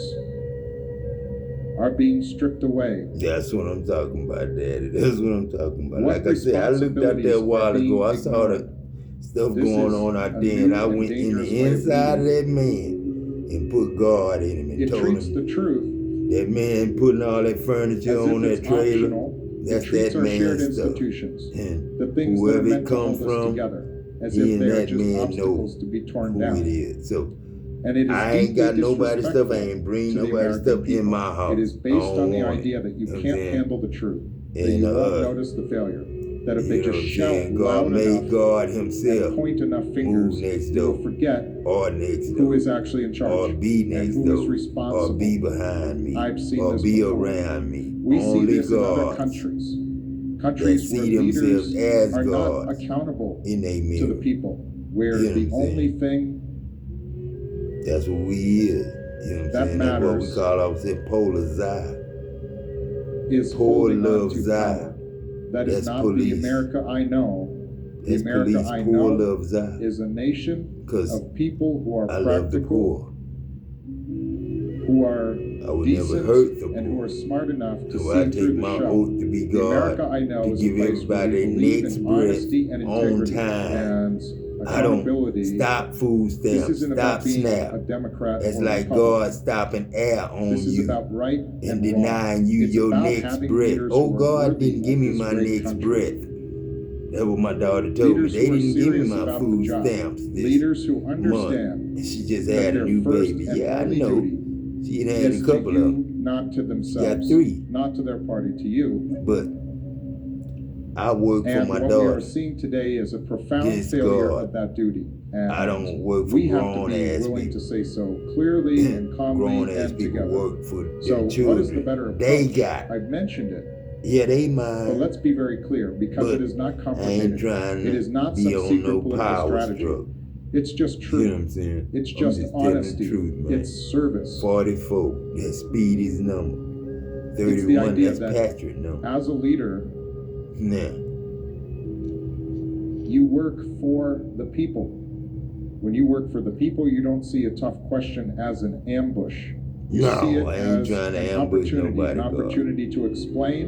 are being stripped away? That's what I'm talking about, Daddy. That's what I'm talking about. What Like I said, I looked out there a while ago. I saw the stuff This going is on out a there, and new I and went in dangerous the way of inside of leading. that man and put God in him and It told treats him the truth that man putting all that furniture as on if that it's trailer. optional. It That's treats that our shared man's stuff. institutions, And the things that are whoever it meant to come hold us from, together, as he if and they are that just man know obstacles to be torn who down. it is. So And it is I ain't deeply got nobody's stuff. I disrespectful ain't bring to the nobody's American stuff in people. my house. It is I based don't on the want idea it. that you know what I'm can't saying? handle the truth, that And, you won't notice the failure, that if they You know just what I'm shout saying? God loud made enough God and himself point enough move fingers, next you will door, forget or next who door, is actually in charge or be and next who is door, or responsible. be behind me, I've seen or this be before. around me. We see Only this in other gods countries. that Countries where see themselves leaders as are not gods accountable in their to the mirror. people, where You know the what I'm only saying? thing That's what we is. You know what I'm that saying? That's what we matters call ourselves polar Zai. is Poor holding on love to Zai. power. That is That's not police. the America I know. The That's America police. I Poor know love Zai. is a nation 'Cause of people who are I love the practical, poor. who are I would never decent, hurt the and who poor. are smart enough to So I see take through the my show. oath to be The America God, I know to is a give place where everybody we their believe next in breath honesty and on integrity time. and I don't accountability. stop food This stamps, isn't stop about being SNAP. a Democrat That's or like Republican. God stopping air on This is you about right and and denying wrong. you It's your about next having breath. leaders Oh, who are God worthy didn't give of me this my great next country. breath. That's what my daughter told me. Leaders They who are didn't give me serious my about food the job. stamps this Leaders who month. understand And she just that had a their new first baby. and Yeah, I only know. duty She had a is to couple of you, them. not to She themselves, got 3. not to their party, to you. But I work for And my what we are daughter. seeing today is a profound This failure God. of that duty. And I don't work for we have to grown be ass willing people. to say so clearly and calmly Grown ass and people together. work for So their what children. is the better approach? They got. I've mentioned it, Yeah, they but mine. let's be very clear, because But it is not I ain't complicated. trying It is not to some be on secret no political power strategy. struggle. It's just You know what true. I'm saying? It's I'm just telling the honesty. truth, man. It's service. 44. That Speedy's number. It's the 31. idea That's that Patrick number. as a leader, Now, You work for the people. When you work for the people, you don't see a tough question as an ambush. You see it I ain't as trying to an ambush opportunity, nobody, an God. opportunity to explain,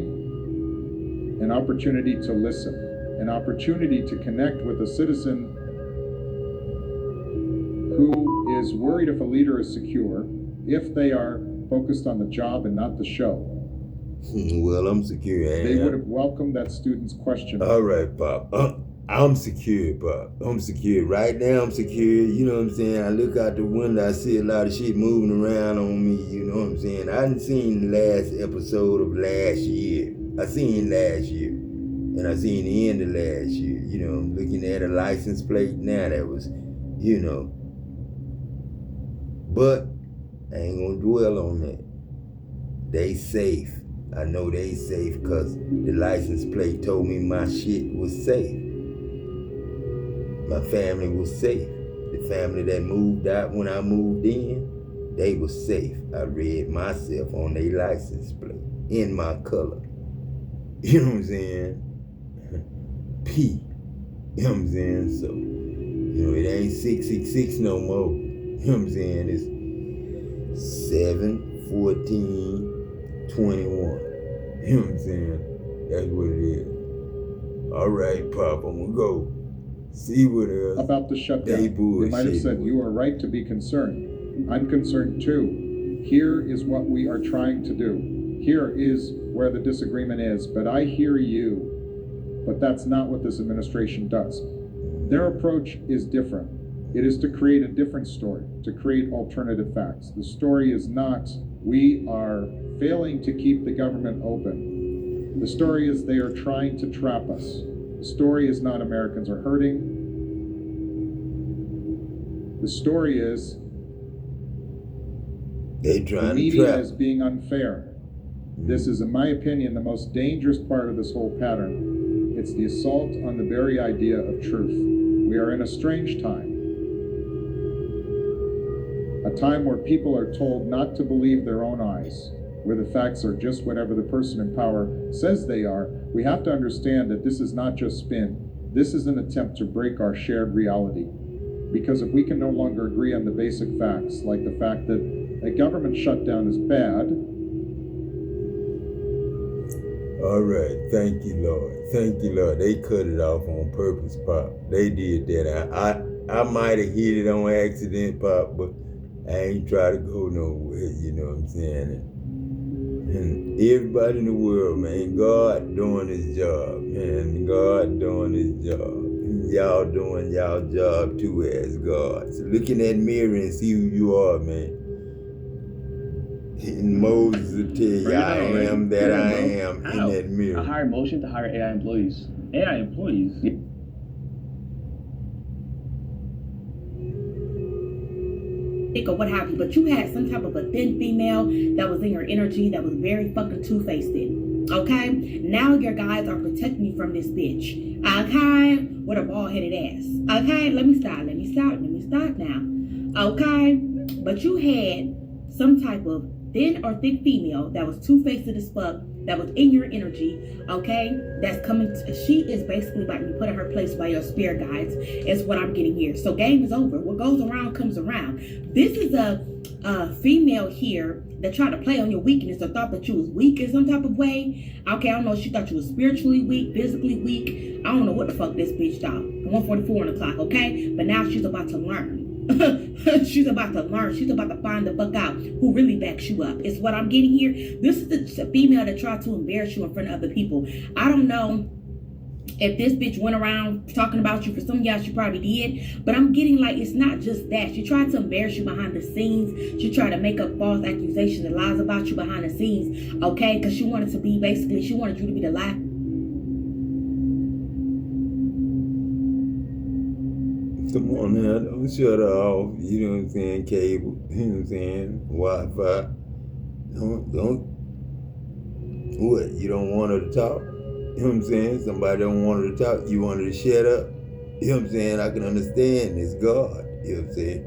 an opportunity to listen, an opportunity to connect with a citizen who is worried if a leader is secure, if they are focused on the job and not the show. Well, I'm secure. They would have welcomed that student's question. All right, Pop. I'm secure, Pop. I'm secure. Right now, I'm secure. You know what I'm saying? I look out the window, I see a lot of shit moving around on me. You know what I'm saying? I didn't seen the last episode of last year. I seen last year. And I seen the end of last year. You know, I'm looking at a license plate now that was, you know. But I ain't gonna dwell on that. They safe. I know they safe because the license plate told me my shit was safe. My family was safe. The family that moved out when I moved in, they were safe. I read myself on their license plate in my color. You know what I'm saying? P. You know what I'm saying? So, you know, it ain't 666 no more. You know what I'm saying? It's 7/14/21. You know what I'm saying? That's what it is. All right, Pop, I'm gonna go. See what else. About the shutdown, they might have said, you are right to be concerned. I'm concerned too. Here is what we are trying to do. Here is where the disagreement is, but I hear you. But that's not what this administration does. Their approach is different. It is to create a different story, to create alternative facts. The story is not, we are failing to keep the government open. The story is they are trying to trap us. The story is not Americans are hurting. The story is they trying the media to trap is being unfair. This is, in my opinion, the most dangerous part of this whole pattern. It's the assault on the very idea of truth. We are in a strange time. A time where people are told not to believe their own eyes, where the facts are just whatever the person in power says they are. We have to understand that this is not just spin. This is an attempt to break our shared reality. Because if we can no longer agree on the basic facts, like the fact that a government shutdown is bad. All right, thank you, Lord. Thank you, Lord. They cut it off on purpose, Pop. They did that. I might have hit it on accident, Pop, but I ain't try to go nowhere, you know what I'm saying? And everybody in the world, man, God doing his job, man. God doing his job. Y'all doing y'all job too as God. So look in that mirror and see who you are, man. And Moses will tell you, I am that I am in that mirror. A higher motion to hire AI employees. AI employees? Or what have you, but you had some type of a thin female that was in your energy that was very fucking two-faced. Okay? Now your guys are protecting you from this bitch. Okay? With a bald-headed ass. Okay? Let me stop now. Okay? But you had some type of thin or thick female that was two-faced as fuck, that was in your energy, okay? That's coming, she is basically about to be put in her place by your spirit guides, is what I'm getting here. So game is over. What goes around comes around. This is a female here that tried to play on your weakness or thought that you was weak in some type of way. Okay, I don't know if she thought you was spiritually weak, physically weak. I don't know what the fuck this bitch thought. 1:44 on the clock, okay? But now she's about to learn. She's about to learn. She's about to find the fuck out who really backs you up. Is what I'm getting here. This is the female that tried to embarrass you in front of other people. I don't know if this bitch went around talking about you. For some of y'all, she probably did. But I'm getting like, it's not just that. She tried to embarrass you behind the scenes. She tried to make up false accusations and lies about you behind the scenes. Okay? Because she wanted to be, basically, she wanted you to be the lie. Come on now, don't shut her off, you know what I'm saying, cable, you know what I'm saying, Wi-Fi. Don't, what, you don't want her to talk? You know what I'm saying? Somebody don't want her to talk, you want her to shut up? You know what I'm saying? I can understand, it's God, you know what I'm saying?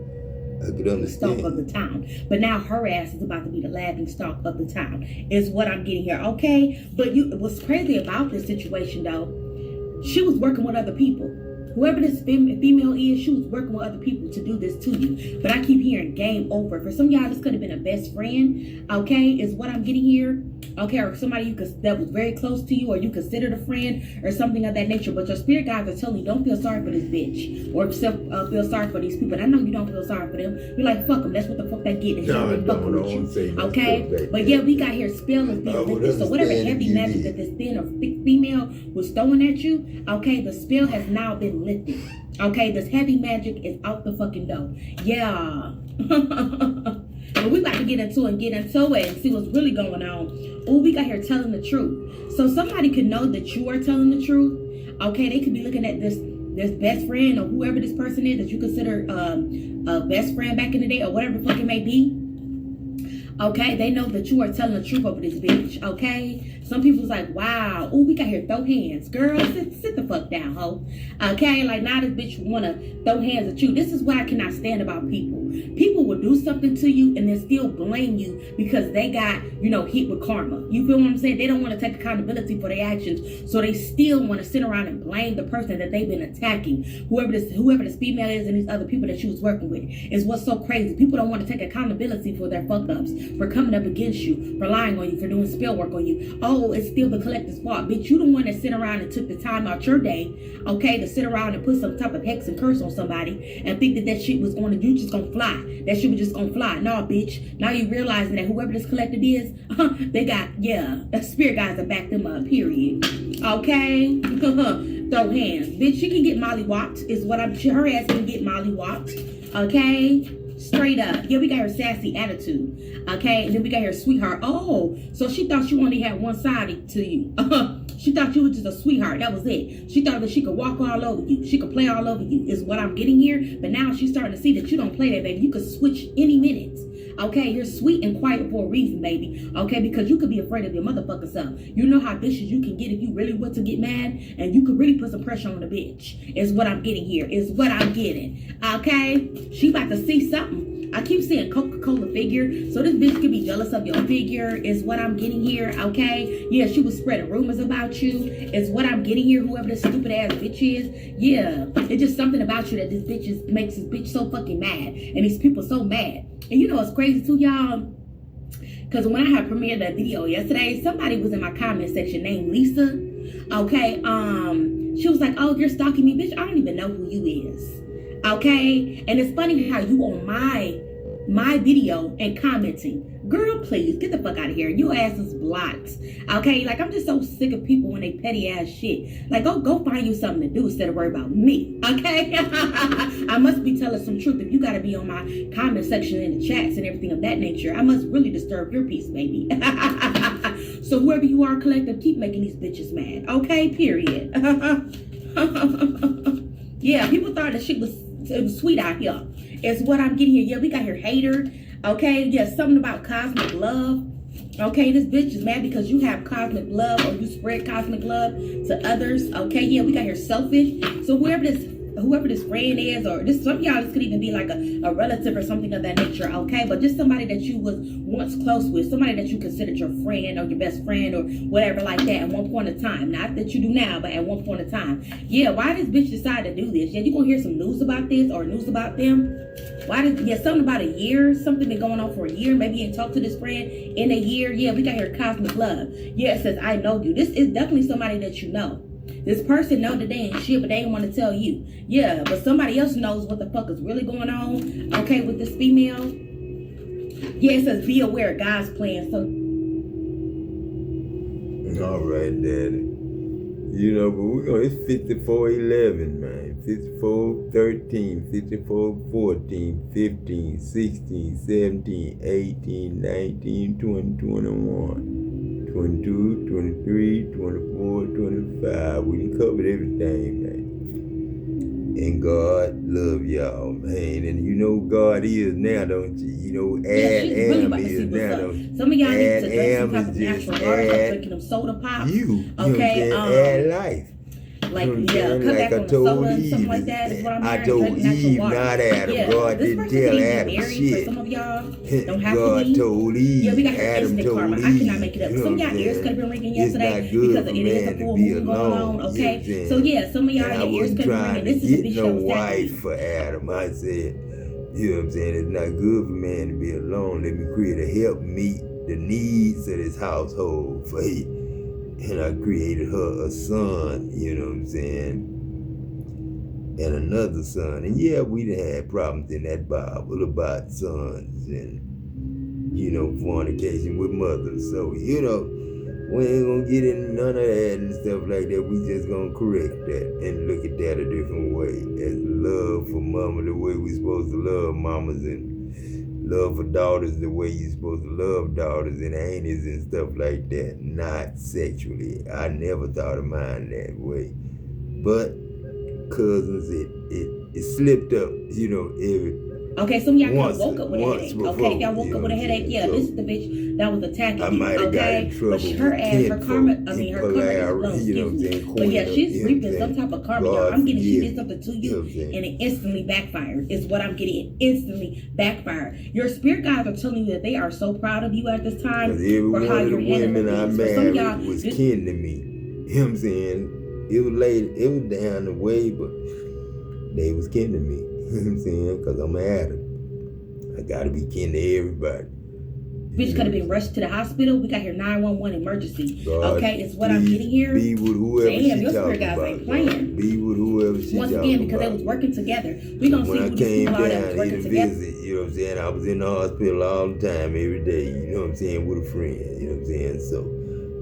I could stock of understand. the town. But now her ass is about to be the laughing stock of the town, is what I'm getting here. Okay? But what's crazy about this situation though, she was working with other people. Whoever this female is, she was working with other people to do this to you. But I keep hearing game over. For some of y'all, this could have been a best friend, okay, is what I'm getting here. Okay, or somebody that was very close to you, or you considered a friend, or something of that nature. But your spirit guides are telling you, don't feel sorry for this bitch, or feel sorry for these people. And I know you don't feel sorry for them. You're like, fuck them. That's what the fuck they get. No, I fucking with don't say you. no Okay, stuff like but that. yeah, we got here spell is being lifted. So whatever understand heavy if you magic did. that this thin or thick female was throwing at you, okay, the spell has now been lifted. Okay, this heavy magic is out the fucking door. Yeah. But we about to get into it and see what's really going on. Oh, we got here telling the truth. So somebody could know that you are telling the truth. Okay, they could be looking at this best friend or whoever this person is that you consider a best friend back in the day or whatever the fuck it may be. Okay, they know that you are telling the truth over this bitch. Okay, some people's like, wow, oh, we got here throw hands, girl, sit the fuck down, ho. Okay, like now this bitch wanna throw hands at you. This is what I cannot stand about people. People will do something to you and then still blame you because they got, hit with karma. You feel what I'm saying? They don't want to take accountability for their actions, so they still want to sit around and blame the person that they've been attacking. Whoever this female is and these other people that she was working with is what's so crazy. People don't want to take accountability for their fuck ups, for coming up against you, for lying on you, for doing spell work on you. Oh, it's still the collector's fault. Bitch, you the one that sit around and took the time out your day, okay, to sit around and put some type of hex and curse on somebody and think that shit was going to, you just gonna fly. That shit was just gonna fly. No, bitch. Now you realizing that whoever this collector is, they got, spirit guys that back them up, period. Okay? Throw hands. Bitch, she can get mollywopped, is what her ass can get mollywopped. Okay? Straight up. Yeah, we got her sassy attitude. Okay, and then we got her sweetheart. Oh, so she thought you only had one side to you. She thought you was just a sweetheart. That was it. She thought that she could walk all over you. She could play all over you, is what I'm getting here. But now she's starting to see that you don't play that, baby. You could switch any minute. Okay, you're sweet and quiet for a reason, baby. Okay, because you could be afraid of your motherfucking self. You know how vicious you can get if you really want to get mad, and you could really put some pressure on the bitch. Is what I'm getting here. Is what I'm getting. Okay, she about to see something. I keep seeing Coca-Cola figure, so this bitch could be jealous of your figure, is what I'm getting here, okay? Yeah, she was spreading rumors about you, is what I'm getting here, whoever this stupid ass bitch is. Yeah, it's just something about you that this bitch makes this bitch so fucking mad, and these people so mad. And you know what's crazy too, y'all? Because when I had premiered that video yesterday, somebody was in my comment section named Lisa, okay? She was like, oh, you're stalking me, bitch, I don't even know who you is. Okay, and it's funny how you on my video and commenting, girl, please get the fuck out of here. Your ass is blocked. Okay, like I'm just so sick of people when they petty ass shit. Like go find you something to do instead of worry about me. Okay, I must be telling some truth if you gotta be on my comment section in the chats and everything of that nature. I must really disturb your peace, baby. So whoever you are, collective, keep making these bitches mad. Okay, period. Yeah, people thought that shit was sweet out here. It's what I'm getting here. Yeah, we got here hater. Okay, yeah, something about cosmic love. Okay, this bitch is mad because you have cosmic love or you spread cosmic love to others. Okay, yeah, we got here selfish. So whoever this friend is, or some of y'all, this could even be like a relative or something of that nature, okay? But just somebody that you was once close with, somebody that you considered your friend or your best friend or whatever like that at one point in time. Not that you do now, but at one point in time. Yeah, why this bitch decide to do this? Yeah, you gonna hear some news about this or news about them? Something about a year, something been going on for a year. Maybe you ain't talked to this friend in a year. Yeah, we got here cosmic love. Yeah, it says, I know you. This is definitely somebody that you know. This person know that they ain't shit, but they ain't want to tell you. Yeah, but somebody else knows what the fuck is really going on, okay, with this female. Yeah, it says, be aware of God's plan. So, all right, Daddy. But it's 54:11, man. 54:13, 54:14, 15, 16, 17, 18, 19, 20, 21, 22, 23, 24, 25. We done covered everything, man. And God love y'all, man. And you know God is now, don't you? You know, Addan is now, don't you? Some of y'all need to drink some type of natural water, like drinking them soda pops. You know what I'm saying? Add life. Like, You know what I'm yeah, saying? cut Like back I on the told soda and Eve, something like that is what I'm I hearing. told Drink natural Eve, water. not Adam. Yeah, God this didn't person tell could even Adam be married shit. for some of y'all. Don't have God to be. told Eve. Yeah, we got here Adam instant told karma. Eve. I cannot make it up. You know Some of what y'all I'm ears could have saying? been ringing It's yesterday not good because for it is a man to full be moon going alone. on. You know what Okay, I'm saying? so yeah, some of y'all And I your ears wasn't could have been trying ringing. to This is the get bitch no that was wife attacking me. for Adam. I said, you know what I'm saying? It's not good for man to be alone. Let me create a help meet the needs of this household for you. And I created her a son, you know what I'm saying? And another son. And yeah, we done had problems in that Bible about sons and, you know, fornication with mothers. So, you know, we ain't gonna get into none of that and stuff like that. We just gonna correct that and look at that a different way. As love for mama, the way we supposed to love mamas, and love for daughters the way you supposed to love daughters and aunties and stuff like that. Not sexually. I never thought of mine that way. But cousins, it slipped up, you know, Okay, some of y'all could have woke up with a headache. before, Okay, if y'all woke up with a headache, yeah, so this is the bitch that was attacking I me. might have got Okay, in trouble but her with ass, her karma, kinfolk her karma is blown. you know what I'm Excuse me. saying? But yeah, she's You know what I'm reaping some saying? type of karma, God y'all. I'm getting she forgive did me. something to You know you, what I'm saying? and it instantly backfired. Is what I'm getting. It instantly backfired. Your spirit guides are telling you that they are so proud of you at this time Because every for one how of the you're handling women I things. For some of y'all, married was kin to me. You know what I'm saying? It was late, it was down the way, but they was kin to me. You know what I'm saying? Because I'm Adam. I gotta be kin to everybody. bitch could have been rushed to the hospital. We got here 911 emergency. God, okay, is what I'm getting here. Be with whoever Damn, she your talking spirit guys about. ain't playing. Be with whoever she Once talking again, because about. they was working together. We gonna see When I who these came people are that down was here working to together. visit, you know what I'm saying? I was in the hospital all the time, every day, you know what I'm saying, with a friend, you know what I'm saying? So,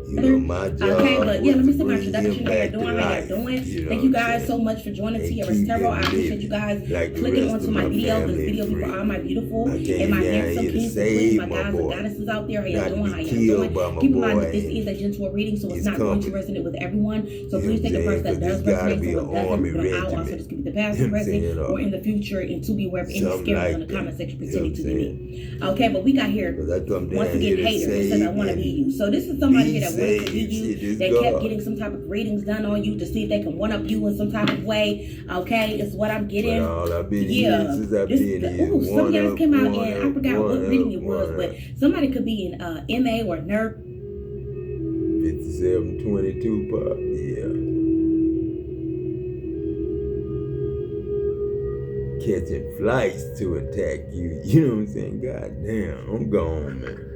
you know, my job Okay, but yeah, let me was say to my bring introduction. him How back y'all to doing? How life. y'all doing? You know Thank you what I'm guys saying? so much for joining And Tia keep Terrell. him I appreciate living you guys like the clicking rest onto of my my video. This family video and be for all my beautiful I and came my down handsome here to kings and save queens, my my guys and boy. goddesses out there. How Not y'all to doing? be How y'all killed doing? by my Keep in mind boy that this and is a gentle reading, so it's his not going to company. resonate with everyone. So You know please what I'm take a saying? person that 'Cause does there's gotta resonate, be so an it doesn't. army But I'll also regiment. just give you the past You know what I'm present saying? or in the future, and to be wherever any Something scary like in the that. comment section You know pretending what to I'm be saying? me. Okay, but we got here. Because I come Once down again, here to haters that said I save want to be and you. So this is somebody be here that wanted to be saved. you. It is They kept God. getting some type of readings done on you to see if they can one up you in some type of way. Okay, is what I'm But getting. all I've been Yeah. here since I've been here. Ooh, some of y'all came out and I forgot what reading it one was, but somebody could be in MA or NERP. 5722 pop, yeah. Catching flights to attack you. You know what I'm saying? God damn, I'm gone, man.